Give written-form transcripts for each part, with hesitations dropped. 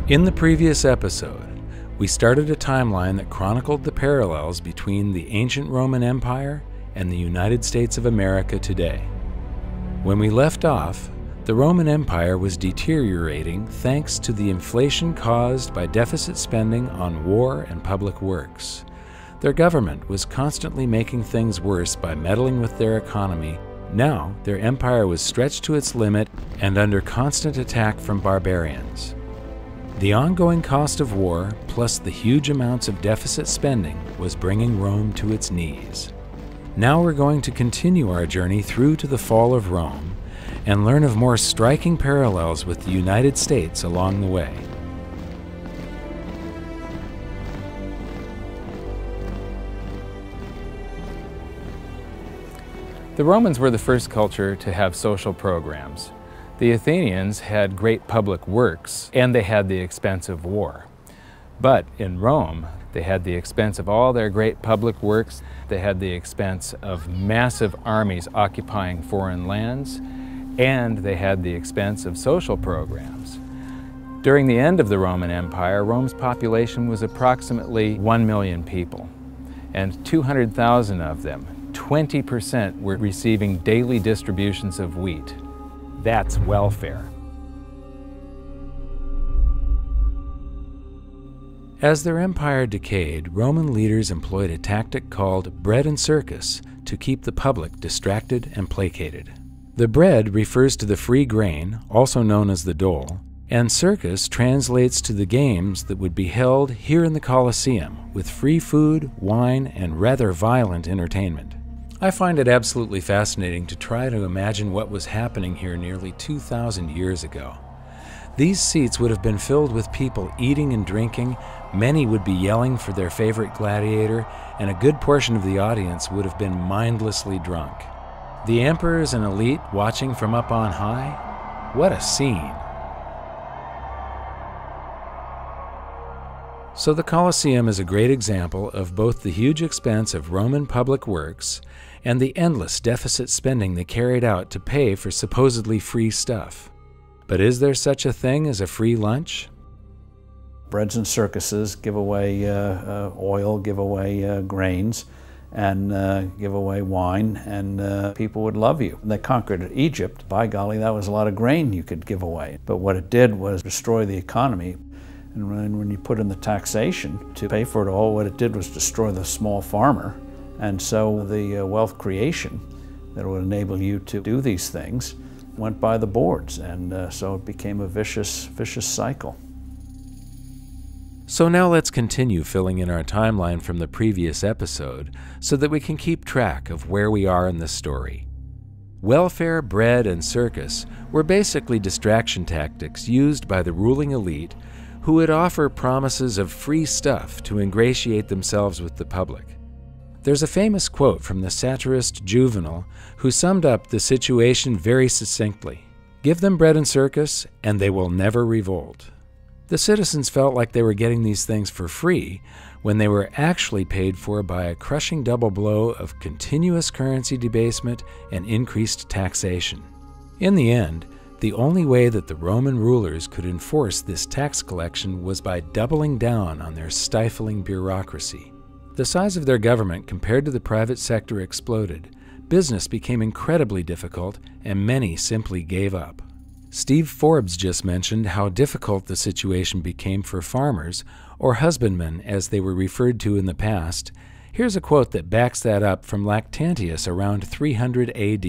In the previous episode, we started a timeline that chronicled the parallels between the ancient Roman Empire and the United States of America today. When we left off, the Roman Empire was deteriorating thanks to the inflation caused by deficit spending on war and public works. Their government was constantly making things worse by meddling with their economy. Now, their empire was stretched to its limit and under constant attack from barbarians. The ongoing cost of war, plus the huge amounts of deficit spending, was bringing Rome to its knees. Now we're going to continue our journey through to the fall of Rome and learn of more striking parallels with the United States along the way. The Romans were the first culture to have social programs. The Athenians had great public works, and they had the expense of war. But in Rome, they had the expense of all their great public works. They had the expense of massive armies occupying foreign lands, and they had the expense of social programs. During the end of the Roman Empire, Rome's population was approximately 1 million people, and 200,000 of them, 20%, were receiving daily distributions of wheat. That's welfare. As their empire decayed, Roman leaders employed a tactic called bread and circus to keep the public distracted and placated. The bread refers to the free grain, also known as the dole, and circus translates to the games that would be held here in the Colosseum with free food, wine, and rather violent entertainment. I find it absolutely fascinating to try to imagine what was happening here nearly 2,000 years ago. These seats would have been filled with people eating and drinking, many would be yelling for their favorite gladiator, and a good portion of the audience would have been mindlessly drunk. The emperors and elite watching from up on high? What a scene! So the Colosseum is a great example of both the huge expense of Roman public works and the endless deficit spending they carried out to pay for supposedly free stuff. But is there such a thing as a free lunch? Breads and circuses give away oil, give away grains, and give away wine, and people would love you. They conquered Egypt. By golly, that was a lot of grain you could give away. But what it did was destroy the economy. And when you put in the taxation to pay for it all, what it did was destroy the small farmer. And so the wealth creation that would enable you to do these things went by the boards, and so it became a vicious cycle. So now let's continue filling in our timeline from the previous episode so that we can keep track of where we are in the story. Welfare, bread, and circus were basically distraction tactics used by the ruling elite who would offer promises of free stuff to ingratiate themselves with the public. There's a famous quote from the satirist Juvenal who summed up the situation very succinctly. Give them bread and circus, and they will never revolt. The citizens felt like they were getting these things for free when they were actually paid for by a crushing double blow of continuous currency debasement and increased taxation. In the end, the only way that the Roman rulers could enforce this tax collection was by doubling down on their stifling bureaucracy. The size of their government compared to the private sector exploded. Business became incredibly difficult, and many simply gave up. Steve Forbes just mentioned how difficult the situation became for farmers, or husbandmen as they were referred to in the past. Here's a quote that backs that up from Lactantius around 300 AD.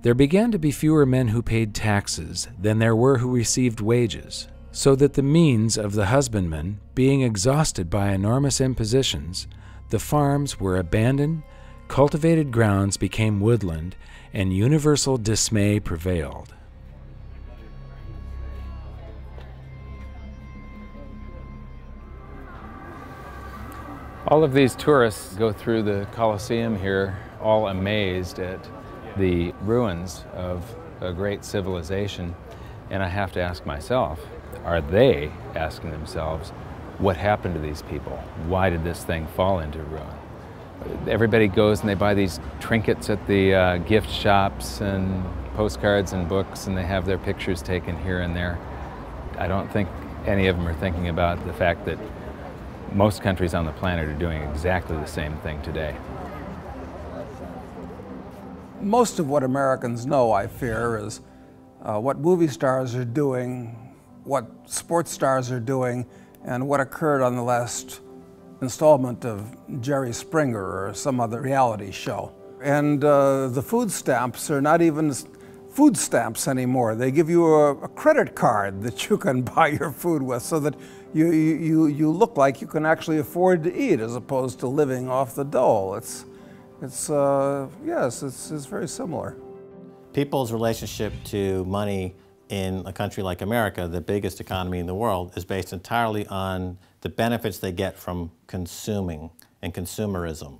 There began to be fewer men who paid taxes than there were who received wages, so that the means of the husbandman, being exhausted by enormous impositions, the farms were abandoned, cultivated grounds became woodland, and universal dismay prevailed. All of these tourists go through the Colosseum here, all amazed at the ruins of a great civilization. And I have to ask myself, are they asking themselves, what happened to these people? Why did this thing fall into ruin? Everybody goes and they buy these trinkets at the gift shops and postcards and books, and they have their pictures taken here and there. I don't think any of them are thinking about the fact that most countries on the planet are doing exactly the same thing today. Most of what Americans know, I fear, is what movie stars are doing, what sports stars are doing, and what occurred on the last installment of Jerry Springer or some other reality show. And the food stamps are not even food stamps anymore. They give you a credit card that you can buy your food with, so that you look like you can actually afford to eat as opposed to living off the dole. Yes, it's very similar. People's relationship to money in a country like America, the biggest economy in the world, is based entirely on the benefits they get from consuming and consumerism.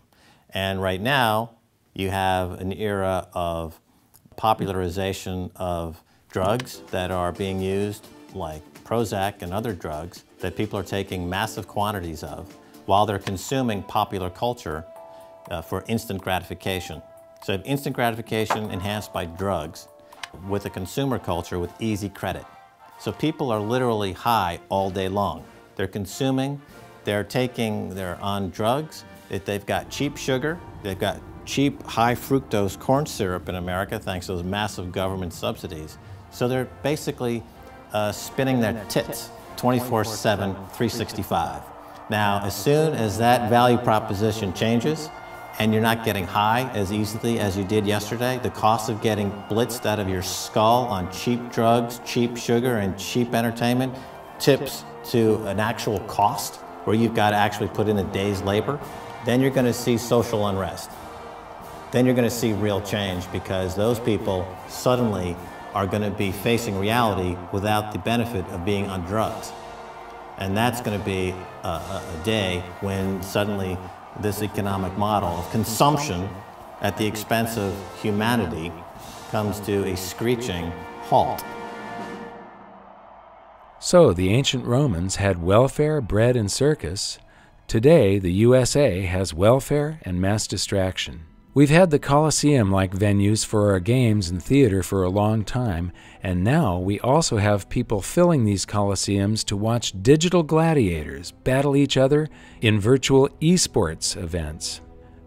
And right now, you have an era of popularization of drugs that are being used, like Prozac and other drugs, that people are taking massive quantities of while they're consuming popular culture for instant gratification. So you have instant gratification enhanced by drugs with a consumer culture with easy credit. So people are literally high all day long. They're consuming, they're on drugs, they've got cheap sugar, they've got cheap high fructose corn syrup in America thanks to those massive government subsidies. So they're basically spinning their tits 24/7, 365. Now, as soon as that value proposition changes and you're not getting high as easily as you did yesterday, the cost of getting blitzed out of your skull on cheap drugs, cheap sugar, and cheap entertainment tips to an actual cost where you've got to actually put in a day's labor, then you're going to see social unrest. Then you're going to see real change, because those people suddenly are going to be facing reality without the benefit of being on drugs. And that's going to be a day when suddenly this economic model of consumption at the expense of humanity comes to a screeching halt. So the ancient Romans had welfare, bread, and circus. Today, the USA has welfare and mass distraction. We've had the Colosseum-like venues for our games and theater for a long time, and now we also have people filling these Colosseums to watch digital gladiators battle each other in virtual esports events.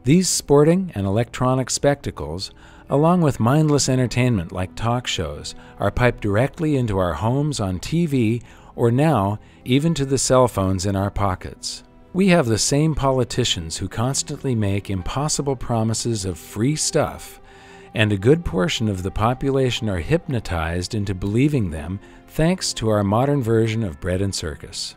These sporting and electronic spectacles, along with mindless entertainment like talk shows, are piped directly into our homes on TV, or now even to the cell phones in our pockets. We have the same politicians who constantly make impossible promises of free stuff, and a good portion of the population are hypnotized into believing them thanks to our modern version of bread and circus.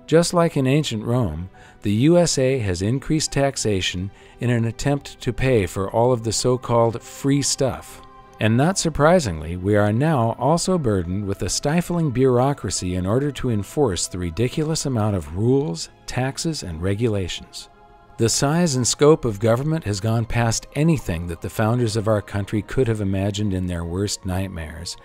Just like in ancient Rome, the USA has increased taxation in an attempt to pay for all of the so-called free stuff. And not surprisingly, we are now also burdened with a stifling bureaucracy in order to enforce the ridiculous amount of rules, taxes, and regulations. The size and scope of government has gone past anything that the founders of our country could have imagined in their worst nightmares,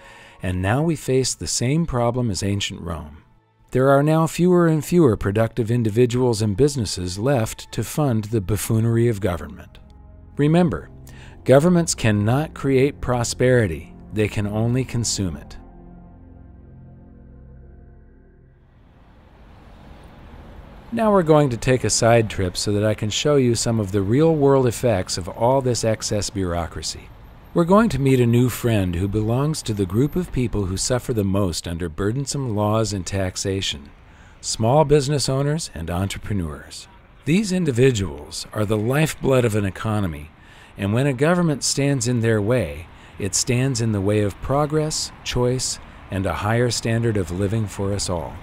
and now we face the same problem as ancient Rome. There are now fewer and fewer productive individuals and businesses left to fund the buffoonery of government. Remember, governments cannot create prosperity, they can only consume it. Now we're going to take a side trip so that I can show you some of the real-world effects of all this excess bureaucracy. We're going to meet a new friend who belongs to the group of people who suffer the most under burdensome laws and taxation: small business owners and entrepreneurs. These individuals are the lifeblood of an economy, and when a government stands in their way, it stands in the way of progress, choice, and a higher standard of living for us all.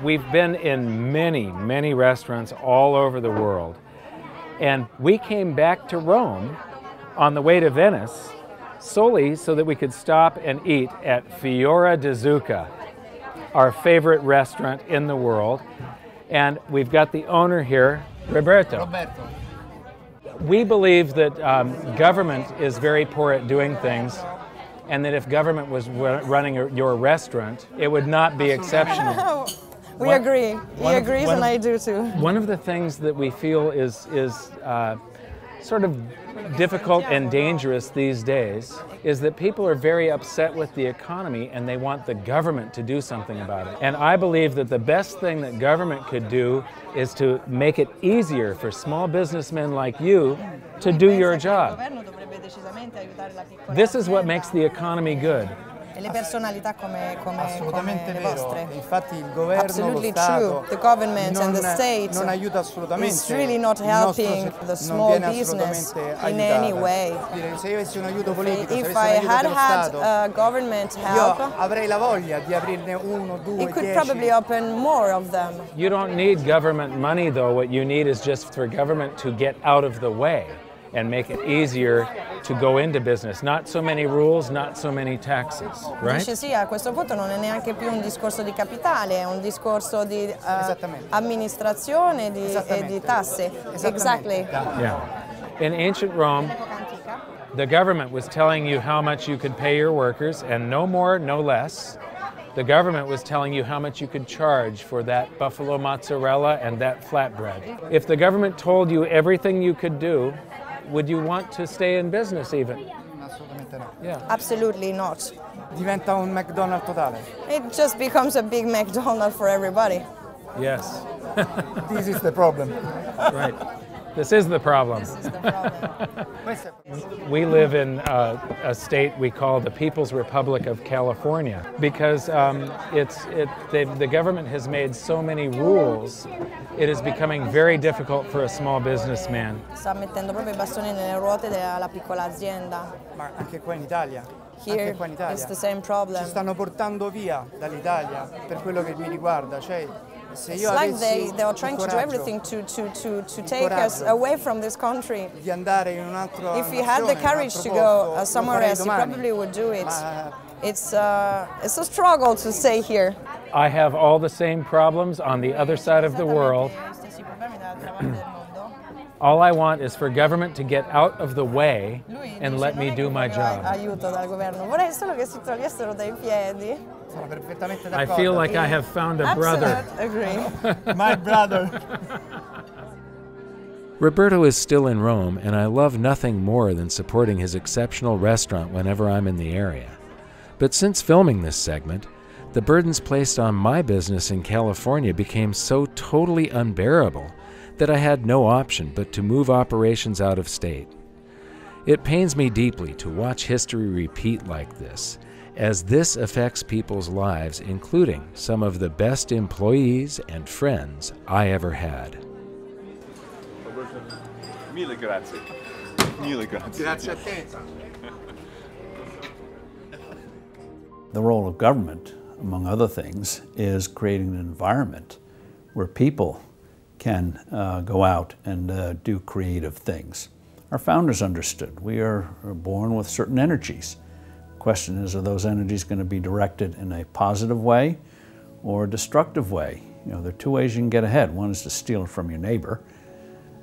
We've been in many restaurants all over the world, and we came back to Rome on the way to Venice solely so that we could stop and eat at Fiora di Zucca, our favorite restaurant in the world. And we've got the owner here, Roberto. We believe that government is very poor at doing things, and that if government was running your restaurant, it would not be exceptional. We agree. He agrees, and I do too. One of the things that we feel is sort of difficult and dangerous these days is that people are very upset with the economy and they want the government to do something about it. And I believe that the best thing that government could do is to make it easier for small businessmen like you to do your job. This is what makes the economy good. E le personalità come Assolutamente le vero. vostre. Infatti il governo, Absolutely lo Stato true. The government and the state non aiuta assolutamente. is really not Il nostro helping the non small viene business assolutamente in aiutata. any way. Dire, se io avessi un aiuto politico, se If avessi I un aiuto had dello had Stato, government io help, avrei la voglia di aprirne uno, due, it could 10. probably open more of them. You don't need government money though. What you need is just for government to get out of the way and make it easier to go into business. Not so many rules, not so many taxes, right? Dice sì, a questo punto non è neanche più un discorso di capitale, è un discorso di amministrazione e di tasse. Exactly. Yeah. In ancient Rome, the government was telling you how much you could pay your workers, and no more, no less. The government was telling you how much you could charge for that buffalo mozzarella and that flatbread. If the government told you everything you could do, would you want to stay in business even? Assolutamente no. Yeah. Absolutely not. Diventa un McDonald's totale. It just becomes a big McDonald's for everybody. Yes. This is the problem. Right. This is the problem. This is the problem. We live in a state we call the People's Republic of California because the government has made so many rules, it is becoming very difficult for a small businessman. Sta mettendo proprio i bastoni nelle ruote della piccola azienda. Ma anche qua in Italia. Here Anche qua in Italia. it's the same problem. Ci stanno portando via dall'Italia per quello che mi riguarda. Cioè, se It's io like avessi they are il trying to do coraggio everything to take us coraggio away from this country. di andare in un altro If you had the courage to go somewhere else, you probably would do it. Ma It's a struggle to stay here. I have all the same problems on the other side of the world. All I want is for government to get out of the way and let me do my job. Aiuto dal governo. Vorrei solo che si togliessero dai piedi. sono perfettamente I d'accordo. feel like I have found a brother. Absolute agree. My brother. Roberto is still in Rome, and I love nothing more than supporting his exceptional restaurant whenever I'm in the area. But since filming this segment, the burdens placed on my business in California became so totally unbearable that I had no option but to move operations out of state. It pains me deeply to watch history repeat like this, as this affects people's lives, including some of the best employees and friends I ever had. Mille grazie. Mille grazie. Grazie a te. The role of government, among other things, is creating an environment where people can go out and do creative things. Our founders understood we are born with certain energies. The question is, are those energies going to be directed in a positive way or a destructive way? You know, there are two ways you can get ahead. One is to steal it from your neighbor,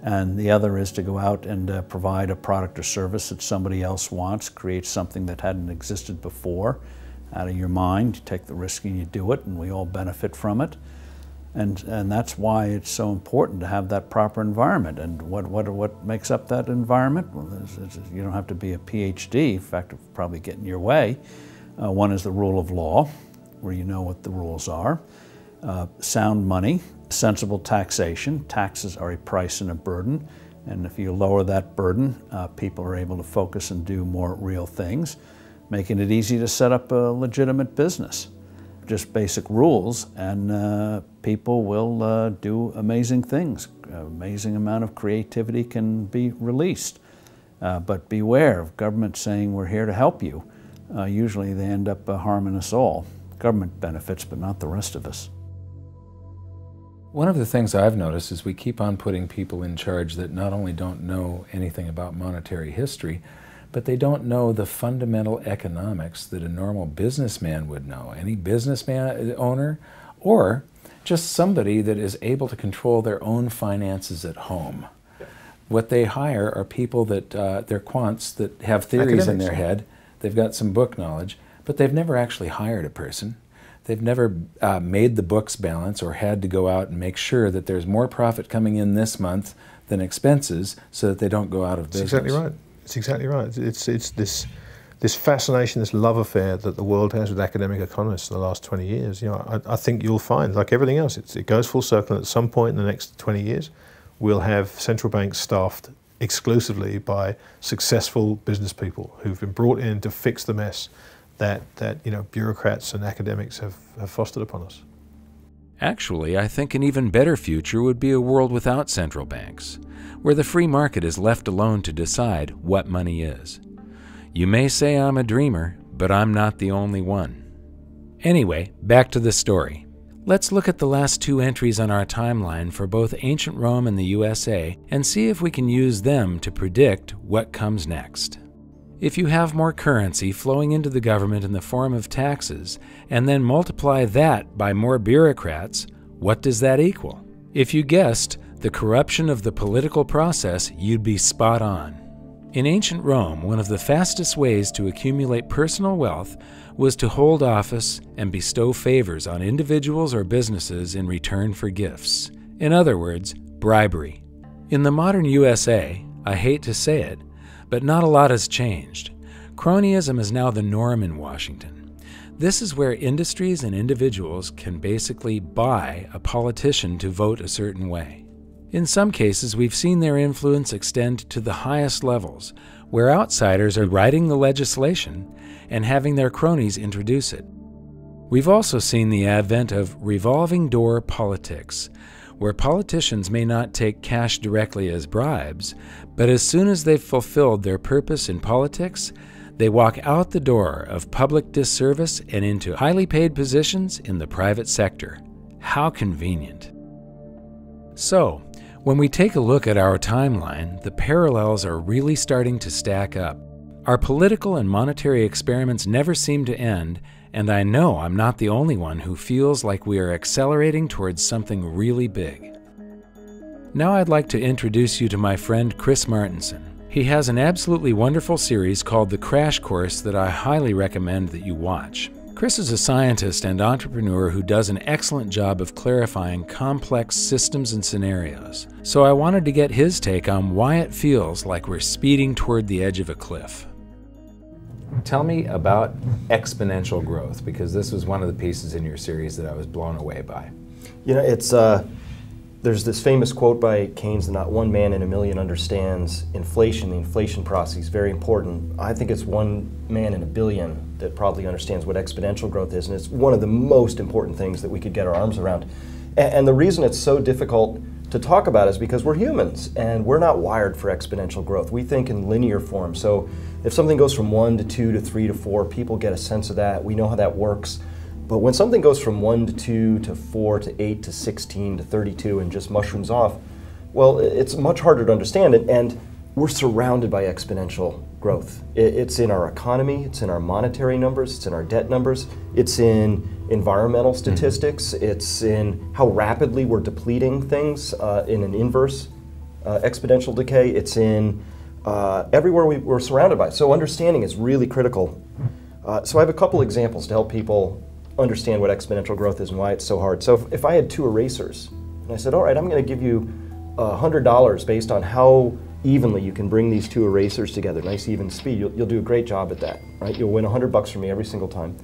and the other is to go out and provide a product or service that somebody else wants, create something that hadn't existed before out of your mind. You take the risk and you do it, and we all benefit from it. And that's why it's so important to have that proper environment. And what makes up that environment? Well, you don't have to be a PhD. In fact, it'll probably get in your way. One is the rule of law, where you know what the rules are. Sound money, sensible taxation. Taxes are a price and a burden. And if you lower that burden, people are able to focus and do more real things, making it easy to set up a legitimate business. Just basic rules, and people will do amazing things. Amazing amount of creativity can be released. But beware of government saying we're here to help you. Usually they end up harming us all. Government benefits, but not the rest of us. One of the things I've noticed is we keep on putting people in charge that not only don't know anything about monetary history, but they don't know the fundamental economics that a normal businessman would know. Any businessman owner, or just somebody that is able to control their own finances at home. What they hire are people that, they're quants that have theories in their head. They've got some book knowledge, but they've never actually hired a person. They've never made the books balance or had to go out and make sure that there's more profit coming in this month than expenses so that they don't go out of business. That's exactly right. It's exactly right. It's this fascination, this love affair that the world has with academic economists in the last 20 years. You know, I think you'll find, like everything else, it goes full circle. And at some point in the next 20 years, we'll have central banks staffed exclusively by successful business people who've been brought in to fix the mess that you know, bureaucrats and academics have fostered upon us. Actually, I think an even better future would be a world without central banks, where the free market is left alone to decide what money is. You may say I'm a dreamer, but I'm not the only one. Anyway, back to the story. Let's look at the last two entries on our timeline for both ancient Rome and the USA and see if we can use them to predict what comes next. If you have more currency flowing into the government in the form of taxes, and then multiply that by more bureaucrats, what does that equal? If you guessed the corruption of the political process, you'd be spot on. In ancient Rome, one of the fastest ways to accumulate personal wealth was to hold office and bestow favors on individuals or businesses in return for gifts. In other words, bribery. In the modern USA, I hate to say it, but not a lot has changed. Cronyism is now the norm in Washington. This is where industries and individuals can basically buy a politician to vote a certain way. In some cases, we've seen their influence extend to the highest levels, where outsiders are writing the legislation and having their cronies introduce it. We've also seen the advent of revolving door politics, where politicians may not take cash directly as bribes, but as soon as they've fulfilled their purpose in politics, they walk out the door of public disservice and into highly paid positions in the private sector. How convenient. So, when we take a look at our timeline, the parallels are really starting to stack up. Our political and monetary experiments never seem to end, and I know I'm not the only one who feels like we are accelerating towards something really big. Now I'd like to introduce you to my friend Chris Martenson. He has an absolutely wonderful series called The Crash Course that I highly recommend that you watch. Chris is a scientist and entrepreneur who does an excellent job of clarifying complex systems and scenarios. So I wanted to get his take on why it feels like we're speeding toward the edge of a cliff. Tell me about exponential growth, because this was one of the pieces in your series that I was blown away by. You know, it's there's this famous quote by Keynes that not one man in a million understands inflation. The inflation process is very important. I think it's one man in a billion that probably understands what exponential growth is, and it's one of the most important things that we could get our arms around. And the reason it's so difficult to talk about is because we're humans, and we're not wired for exponential growth. We think in linear form. So if something goes from 1 to 2 to 3 to 4, people get a sense of that. We know how that works. But when something goes from 1 to 2 to 4 to 8 to 16 to 32 and just mushrooms off, well, it's much harder to understand it, and we're surrounded by exponential growth. It's in our economy, it's in our monetary numbers, it's in our debt numbers, it's in environmental statistics, it's in how rapidly we're depleting things in an inverse exponential decay, it's in everywhere we're surrounded by. So understanding is really critical. So I have a couple examples to help people understand what exponential growth is and why it's so hard. So if I had two erasers, and I said, all right, I'm going to give you $100 based on how evenly you can bring these two erasers together, nice even speed, you'll do a great job at that, right? You'll win $100 from me every single time.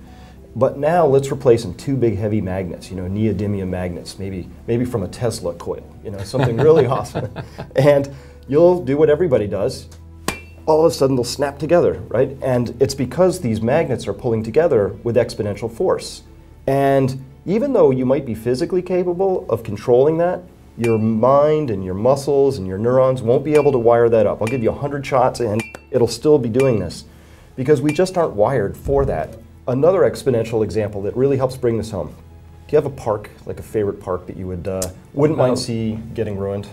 But now let's replace them two big heavy magnets, you know, neodymium magnets, maybe from a Tesla coil, you know, something really awesome. And you'll do what everybody does. All of a sudden they'll snap together, right? And it's because these magnets are pulling together with exponential force. And even though you might be physically capable of controlling that, your mind and your muscles and your neurons won't be able to wire that up. I'll give you 100 shots and it'll still be doing this because we just aren't wired for that. Another exponential example that really helps bring this home. Do you have a park, like a favorite park that you wouldn't mind see getting ruined?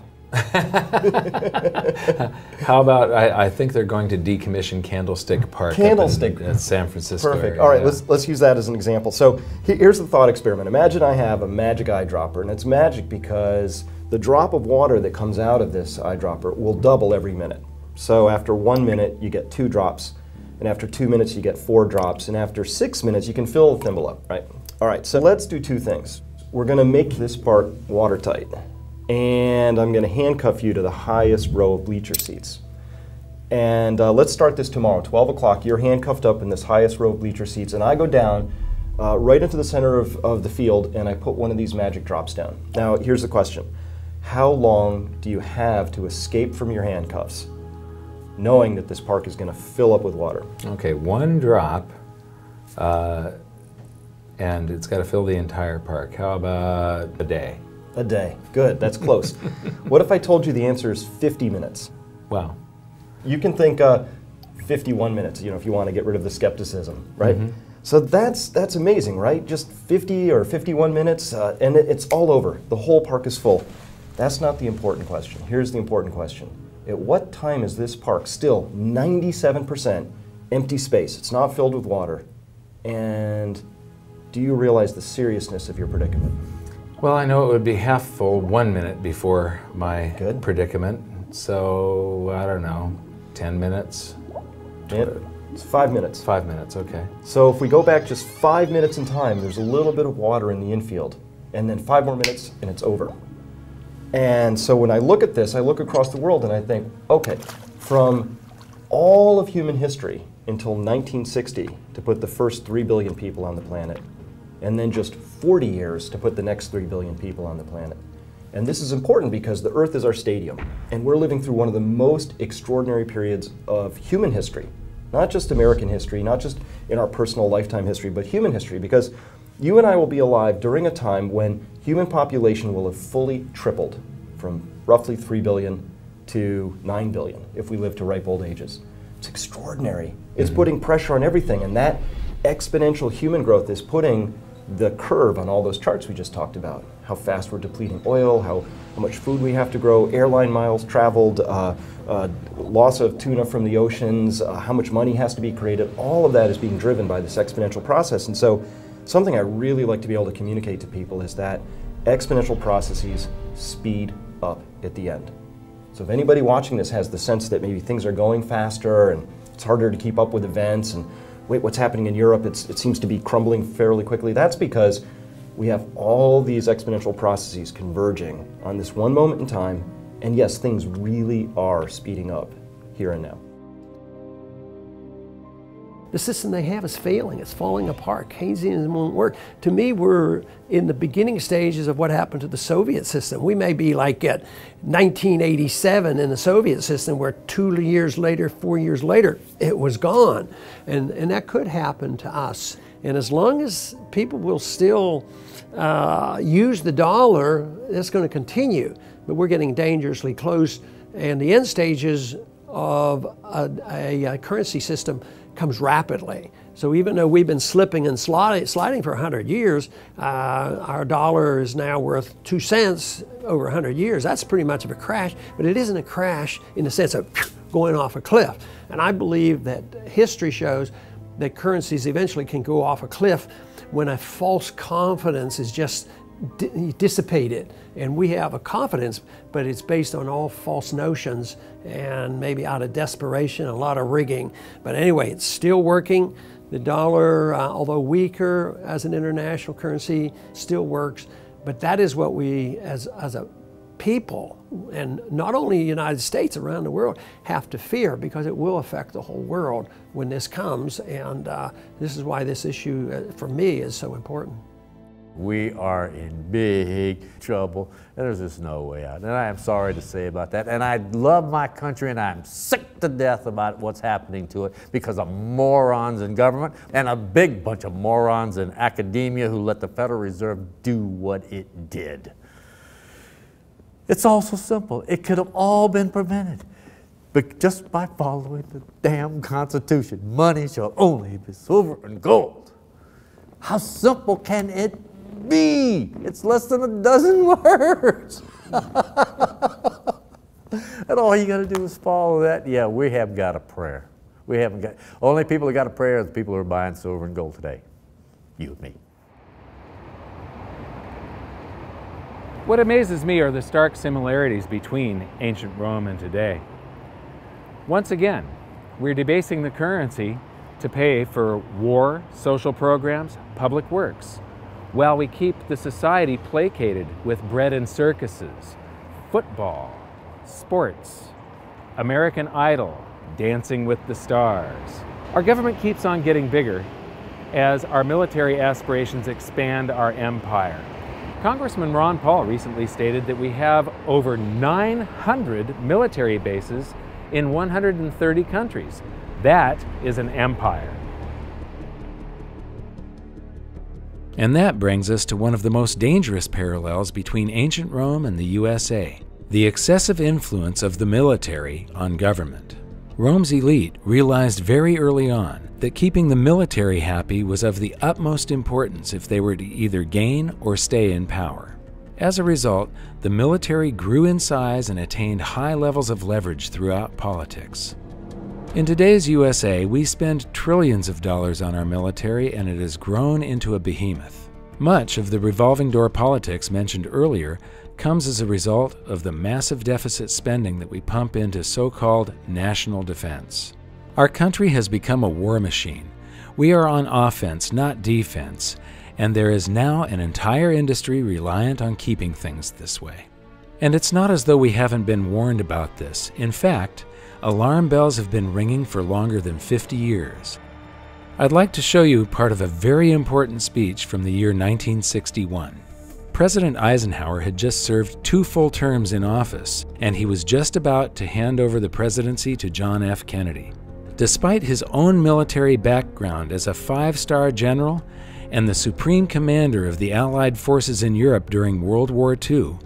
How about, I think they're going to decommission Candlestick Park in San Francisco. Perfect. Area. All right, let's use that as an example. So here's the thought experiment. Imagine I have a magic eyedropper, and it's magic because the drop of water that comes out of this eyedropper will double every minute. So after 1 minute, you get 2 drops, and after 2 minutes, you get 4 drops, and after 6 minutes, you can fill the thimble up, right? All right, so let's do 2 things. We're going to make this part watertight. and I'm going to handcuff you to the highest row of bleacher seats. And let's start this tomorrow, 12 o'clock. You're handcuffed up in this highest row of bleacher seats, and I go down right into the center of the field, and I put one of these magic drops down. Now, here's the question. How long do you have to escape from your handcuffs, knowing that this park is going to fill up with water? Okay, one drop, and it's got to fill the entire park. How about a day? A day. Good, that's close. What if I told you the answer is 50 minutes? Wow. You can think 51 minutes, you know, if you want to get rid of the skepticism, right? Mm-hmm. So that's amazing, right? Just 50 or 51 minutes, and it's all over. The whole park is full. That's not the important question. Here's the important question. At what time is this park still 97% empty space? It's not filled with water. And do you realize the seriousness of your predicament? Well, I know it would be half full 1 minute before my predicament. So, I don't know, 10 minutes? It's 5 minutes. 5 minutes, okay. So if we go back just 5 minutes in time, there's a little bit of water in the infield. And then 5 more minutes and it's over. And so when I look at this, I look across the world and I think, okay, from all of human history until 1960 to put the first 3 billion people on the planet, and then just 40 years to put the next 3 billion people on the planet. And this is important because the Earth is our stadium, and we're living through one of the most extraordinary periods of human history. Not just American history, not just in our personal lifetime history, but human history, because you and I will be alive during a time when human population will have fully tripled from roughly 3 billion to 9 billion if we live to ripe old ages. It's extraordinary. It's putting pressure on everything, and that exponential human growth is putting the curve on all those charts we just talked about. How fast we're depleting oil, how much food we have to grow, airline miles traveled, loss of tuna from the oceans, how much money has to be created. All of that is being driven by this exponential process. And so something I really like to be able to communicate to people is that exponential processes speed up at the end. So if anybody watching this has the sense that maybe things are going faster and it's harder to keep up with events, and wait, what's happening in Europe, it seems to be crumbling fairly quickly, that's because we have all these exponential processes converging on this one moment in time, and yes, things really are speeding up here and now. The system they have is failing, it's falling apart. Keynesianism won't work. To me, we're in the beginning stages of what happened to the Soviet system. We may be like at 1987 in the Soviet system, where 2 years later, 4 years later, it was gone. And that could happen to us. And as long as people will still use the dollar, that's going to continue. But we're getting dangerously close, and the end stages of a currency system comes rapidly. So even though we've been slipping and sliding for 100 years, our dollar is now worth 2 cents over 100 years. That's pretty much of a crash, but it isn't a crash in the sense of going off a cliff. And I believe that history shows that currencies eventually can go off a cliff when a false confidence is just dissipated. And we have a confidence, but it's based on all false notions and maybe out of desperation, a lot of rigging. But anyway, it's still working. The dollar, although weaker as an international currency, still works. But that is what we, as a people, and not only the United States, around the world, have to fear, because it will affect the whole world when this comes. And this is why this issue, for me, is so important. We are in big trouble, and there's just no way out. And I am sorry to say about that. And I love my country, and I'm sick to death about what's happening to it because of morons in government and a big bunch of morons in academia who let the Federal Reserve do what it did. It's all so simple. It could have all been prevented, but just by following the damn Constitution. Money shall only be silver and gold. How simple can it be? It's less than a dozen words. And all you got to do is follow that. Yeah, we have got a prayer. We haven't got, only people who got a prayer are the people who are buying silver and gold today. You and me. What amazes me are the stark similarities between ancient Rome and today. Once again, we're debasing the currency to pay for war, social programs, public works, while we keep the society placated with bread and circuses, football, sports, American Idol, Dancing with the Stars. Our government keeps on getting bigger as our military aspirations expand our empire. Congressman Ron Paul recently stated that we have over 900 military bases in 130 countries. That is an empire. And that brings us to one of the most dangerous parallels between ancient Rome and the USA, the excessive influence of the military on government. Rome's elite realized very early on that keeping the military happy was of the utmost importance if they were to either gain or stay in power. As a result, the military grew in size and attained high levels of leverage throughout politics. In today's USA, we spend trillions of dollars on our military, and it has grown into a behemoth. Much of the revolving door politics mentioned earlier comes as a result of the massive deficit spending that we pump into so-called national defense. Our country has become a war machine. We are on offense, not defense, and there is now an entire industry reliant on keeping things this way. And it's not as though we haven't been warned about this. In fact, alarm bells have been ringing for longer than 50 years. I'd like to show you part of a very important speech from the year 1961. President Eisenhower had just served 2 full terms in office, and he was just about to hand over the presidency to John F. Kennedy. Despite his own military background as a 5-star general and the supreme commander of the Allied forces in Europe during World War II,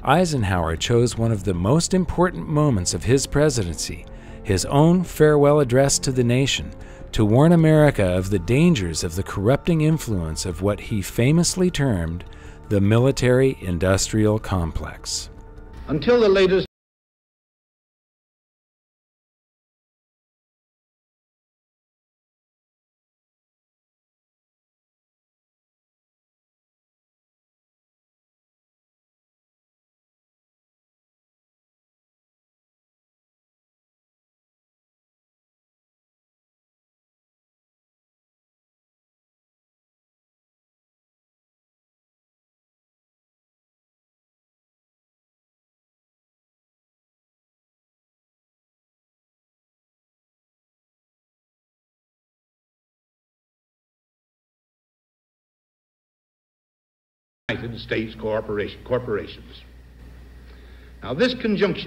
Eisenhower chose one of the most important moments of his presidency, his own farewell address to the nation, to warn America of the dangers of the corrupting influence of what he famously termed the military-industrial complex. Until the latest United States corporations. Now this conjunction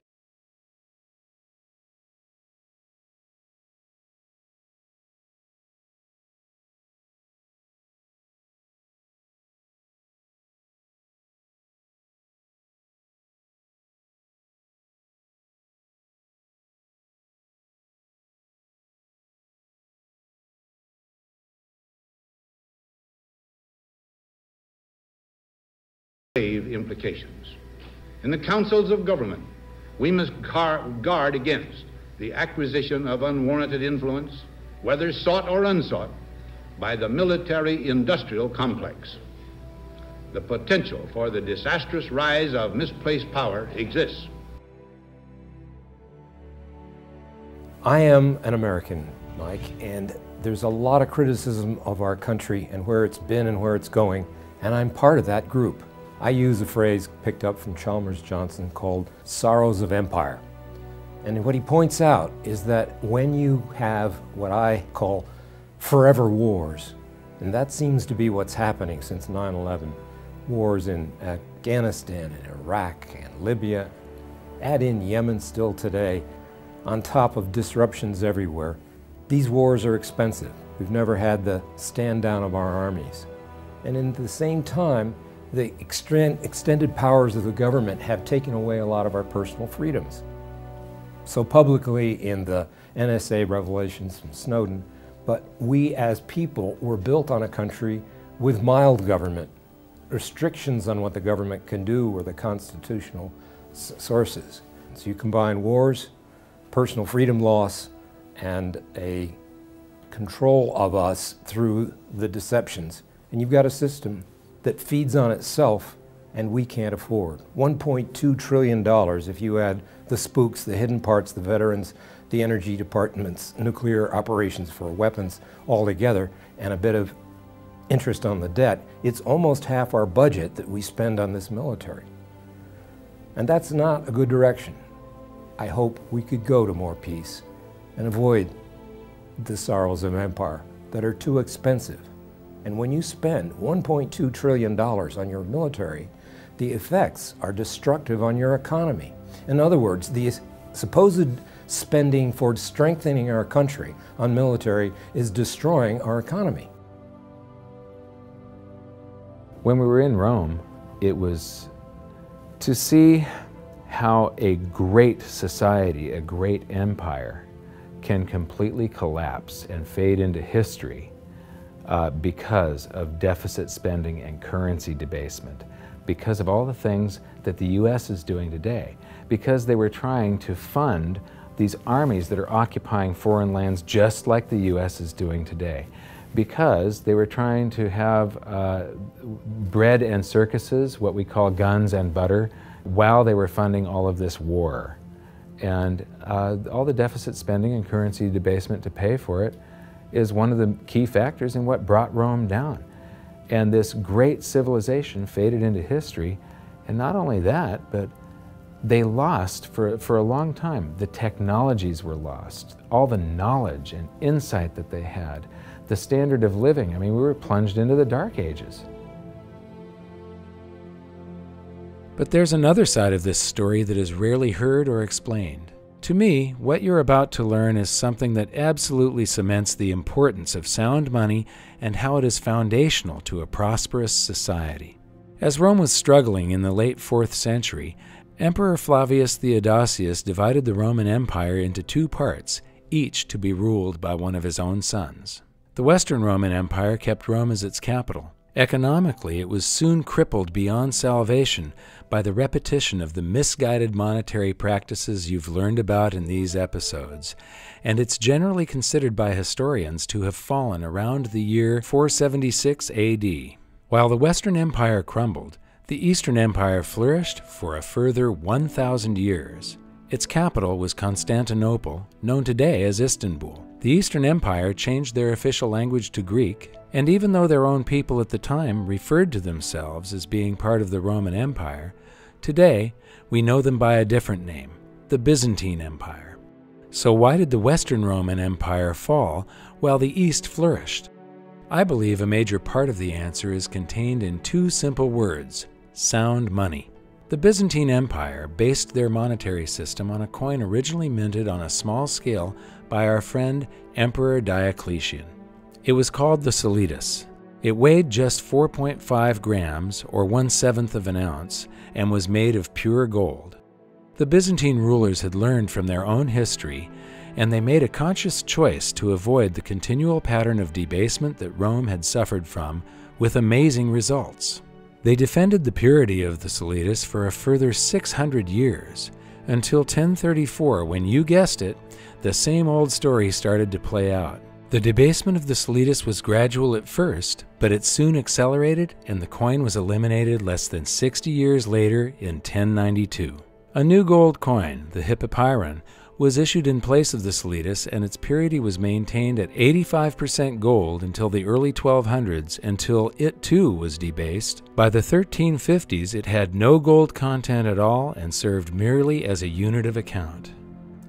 implications. In the councils of government, we must guard against the acquisition of unwarranted influence, whether sought or unsought, by the military-industrial complex. The potential for the disastrous rise of misplaced power exists. I am an American, Mike, and there's a lot of criticism of our country and where it's been and where it's going, and I'm part of that group. I use a phrase picked up from Chalmers Johnson called sorrows of empire. And what he points out is that when you have what I call forever wars, and that seems to be what's happening since 9/11, wars in Afghanistan and Iraq and Libya, add in Yemen still today, on top of disruptions everywhere, these wars are expensive. We've never had the stand down of our armies. And at the same time, the extended powers of the government have taken away a lot of our personal freedoms. So publicly in the NSA revelations from Snowden, but we as people were built on a country with mild government. Restrictions on what the government can do were the constitutional sources. So you combine wars, personal freedom loss, and a control of us through the deceptions, and you've got a system that feeds on itself and we can't afford. $1.2 trillion if you add the spooks, the hidden parts, the veterans, the energy departments, nuclear operations for weapons all together, and a bit of interest on the debt. It's almost half our budget that we spend on this military. And that's not a good direction. I hope we could go to more peace and avoid the sorrows of empire that are too expensive. And when you spend $1.2 trillion on your military, the effects are destructive on your economy. In other words, the supposed spending for strengthening our country on military is destroying our economy. When we were in Rome, it was to see how a great society, a great empire, can completely collapse and fade into history because of deficit spending and currency debasement, because of all the things that the U.S. is doing today, because they were trying to fund these armies that are occupying foreign lands just like the U.S. is doing today, because they were trying to have bread and circuses, what we call guns and butter, while they were funding all of this war. And all the deficit spending and currency debasement to pay for it is one of the key factors in what brought Rome down. And this great civilization faded into history. And not only that, but they lost for a long time. The technologies were lost, all the knowledge and insight that they had, the standard of living. I mean, we were plunged into the Dark Ages. But there's another side of this story that is rarely heard or explained. To me, what you're about to learn is something that absolutely cements the importance of sound money and how it is foundational to a prosperous society. As Rome was struggling in the late 4th century, Emperor Flavius Theodosius divided the Roman Empire into two parts, each to be ruled by one of his own sons. The Western Roman Empire kept Rome as its capital. Economically, it was soon crippled beyond salvation by the repetition of the misguided monetary practices you've learned about in these episodes, and it's generally considered by historians to have fallen around the year 476 AD. While the Western Empire crumbled, the Eastern Empire flourished for a further 1,000 years. Its capital was Constantinople, known today as Istanbul. The Eastern Empire changed their official language to Greek, and even though their own people at the time referred to themselves as being part of the Roman Empire, today we know them by a different name, the Byzantine Empire. So why did the Western Roman Empire fall while the East flourished? I believe a major part of the answer is contained in two simple words: sound money. The Byzantine Empire based their monetary system on a coin originally minted on a small scale by our friend Emperor Diocletian. It was called the solitas. It weighed just 4.5 grams, or 1/7 of an ounce, and was made of pure gold. The Byzantine rulers had learned from their own history, and they made a conscious choice to avoid the continual pattern of debasement that Rome had suffered from, with amazing results. They defended the purity of the solitas for a further 600 years, until 1034, when, you guessed it, the same old story started to play out. The debasement of the solitas was gradual at first, but it soon accelerated, and the coin was eliminated less than 60 years later in 1092. A new gold coin, the hyperion, was issued in place of the solitas, and its purity was maintained at 85% gold until the early 1200s, until it too was debased. By the 1350s, it had no gold content at all and served merely as a unit of account.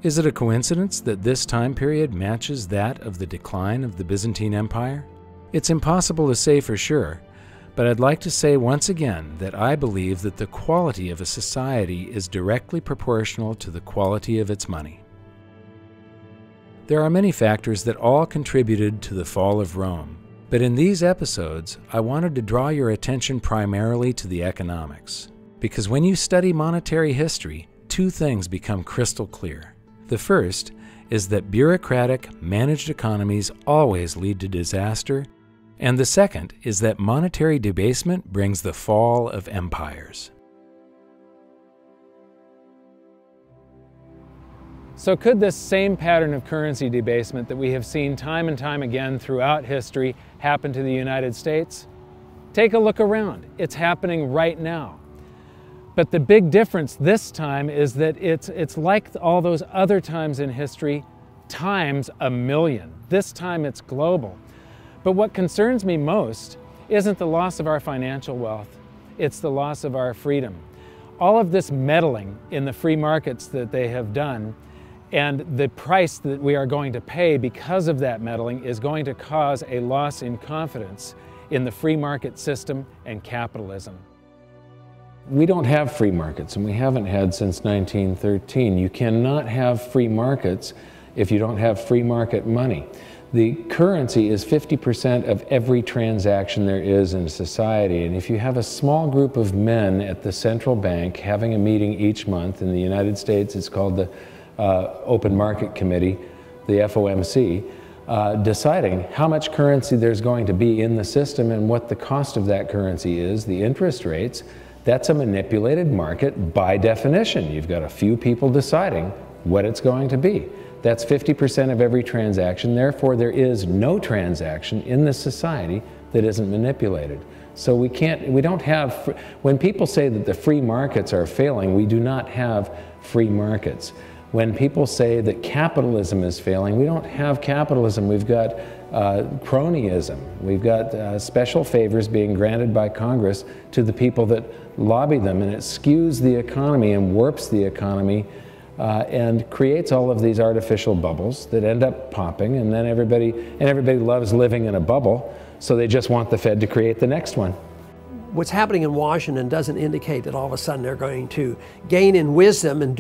Is it a coincidence that this time period matches that of the decline of the Byzantine Empire? It's impossible to say for sure, but I'd like to say once again that I believe that the quality of a society is directly proportional to the quality of its money. There are many factors that all contributed to the fall of Rome, but in these episodes, I wanted to draw your attention primarily to the economics. Because when you study monetary history, two things become crystal clear. The first is that bureaucratic, managed economies always lead to disaster, and the second is that monetary debasement brings the fall of empires. So could this same pattern of currency debasement that we have seen time and time again throughout history happen to the United States? Take a look around. It's happening right now. But the big difference this time is that it's like all those other times in history, times a million. This time it's global. But what concerns me most isn't the loss of our financial wealth, it's the loss of our freedom. all of this meddling in the free markets that they have done, and the price that we are going to pay because of that meddling is going to cause a loss in confidence in the free market system and capitalism. We don't have free markets, and we haven't had since 1913. You cannot have free markets if you don't have free market money. The currency is 50% of every transaction there is in society, and if you have a small group of men at the central bank having a meeting each month, in the United States it's called the Open Market Committee, the FOMC, deciding how much currency there's going to be in the system and what the cost of that currency is, the interest rates, that's a manipulated market by definition. You've got a few people deciding what it's going to be. That's 50% of every transaction. Therefore, there is no transaction in this society that isn't manipulated. So we don't have, when people say that the free markets are failing, we do not have free markets. When people say that capitalism is failing, we don't have capitalism. We've got cronyism. We've got special favors being granted by Congress to the people that lobby them, and it skews the economy and warps the economy and creates all of these artificial bubbles that end up popping, and then everybody loves living in a bubble, so they just want the Fed to create the next one. What's happening in Washington doesn't indicate that all of a sudden they're going to gain in wisdom and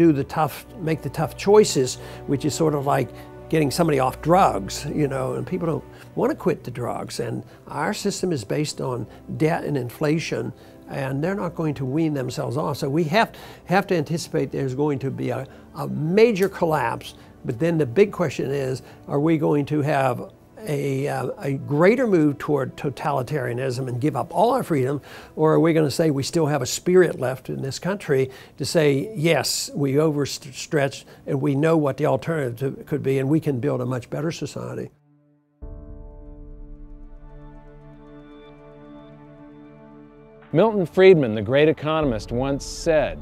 make the tough choices, which is sort of like getting somebody off drugs, you know, and people don't want to quit the drugs. And our system is based on debt and inflation, and they're not going to wean themselves off. So we have to anticipate there's going to be a major collapse. But then the big question is, are we going to have a greater move toward totalitarianism and give up all our freedom, or are we going to say we still have a spirit left in this country to say, yes, we overstretched and we know what the alternative could be, and we can build a much better society? Milton Friedman, the great economist, once said,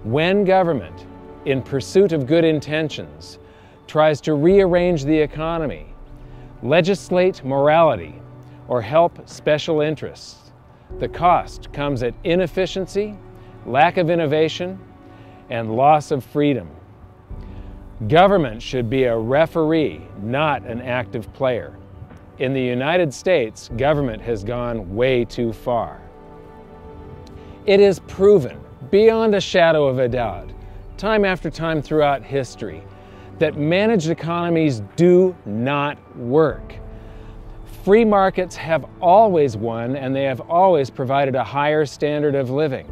when government, in pursuit of good intentions, tries to rearrange the economy, legislate morality, or help special interests, the cost comes at inefficiency, lack of innovation, and loss of freedom. Government should be a referee, not an active player. In the United States, government has gone way too far. It is proven, beyond a shadow of a doubt, time after time throughout history, that managed economies do not work. Free markets have always won, and they have always provided a higher standard of living.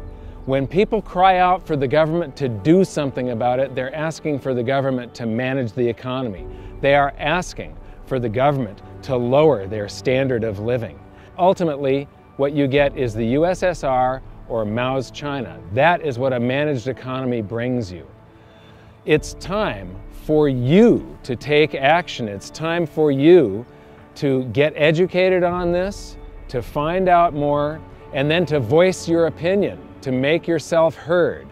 When people cry out for the government to do something about it, they're asking for the government to manage the economy. They are asking for the government to lower their standard of living. Ultimately, what you get is the USSR or Mao's China. That is what a managed economy brings you. It's time for you to take action. It's time for you to get educated on this, to find out more, and then to voice your opinion, to make yourself heard.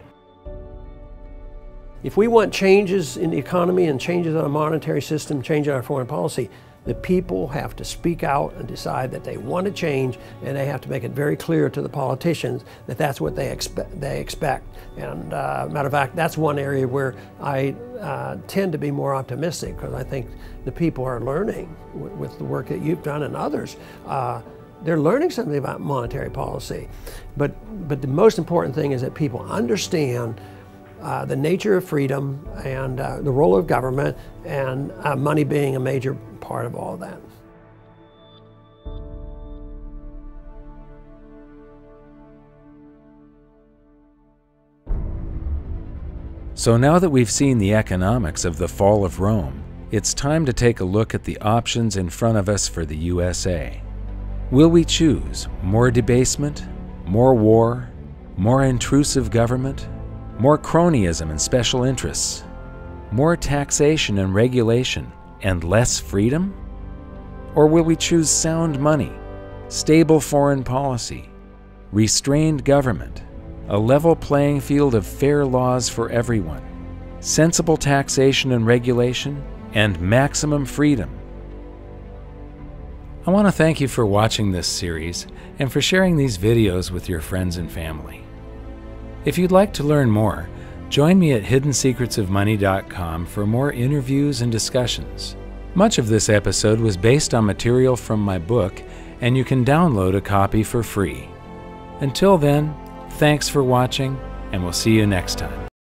If we want changes in the economy and changes in our monetary system, change in our foreign policy, the people have to speak out and decide that they want to change, and they have to make it very clear to the politicians that that's what they expect. And matter of fact, that's one area where I tend to be more optimistic, because I think the people are learning with the work that you've done and others. They're learning something about monetary policy. But the most important thing is that people understand the nature of freedom and the role of government, and money being a major part of all that. So now that we've seen the economics of the fall of Rome, it's time to take a look at the options in front of us for the USA. Will we choose more debasement, more war, more intrusive government, more cronyism and special interests, more taxation and regulation, and less freedom? Or will we choose sound money, stable foreign policy, restrained government, a level playing field of fair laws for everyone, sensible taxation and regulation, and maximum freedom? I want to thank you for watching this series and for sharing these videos with your friends and family. If you'd like to learn more, join me at hiddensecretsofmoney.com for more interviews and discussions. Much of this episode was based on material from my book, and you can download a copy for free. Until then, thanks for watching, and we'll see you next time.